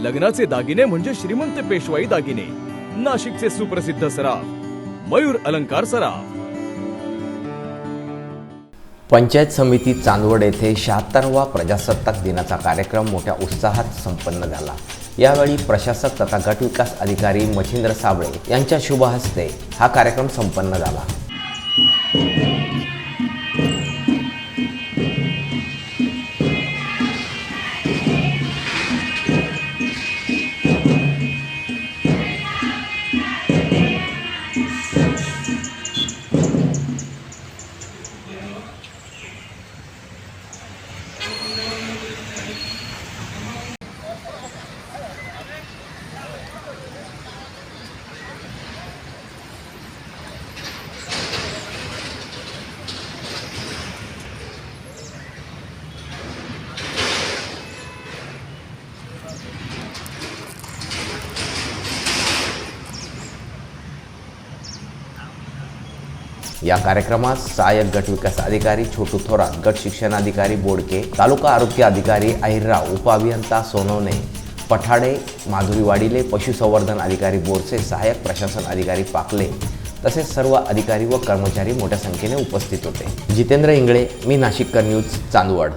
लग्नाचे दागिने म्हणजे श्रीमंत पेशवाई दागिने, नाशिकचे सुप्रसिद्ध सराफ मयूर अलंकार सराफ। पंचायत समिती चांदवड येथे 76वा प्रजासत्ताक दिनाचा कार्यक्रम मोठ्या उत्साहात संपन्न झाला। यावेळी प्रशासक तथा गट विकास अधिकारी मच्छिंद्र साबळे यांच्या शुभ हस्ते हा कार्यक्रम संपन्न झाला। या कार्यक्रमात सहाय्यक गट विकास अधिकारी छोटू थोरात, गट शिक्षणाधिकारी बोडके, तालुका आरोग्य अधिकारी अहिरराव, उपअभियंता सोनवणे, पठाडे, माधुरी वाडिले, पशुसंवर्धन अधिकारी बोरसे, सहाय्यक प्रशासन अधिकारी पाकले तसेच सर्व अधिकारी व कर्मचारी मोठ्या संख्येने उपस्थित होते। जितेंद्र इंगळे, मी नाशिककर न्यूज, चांदवड।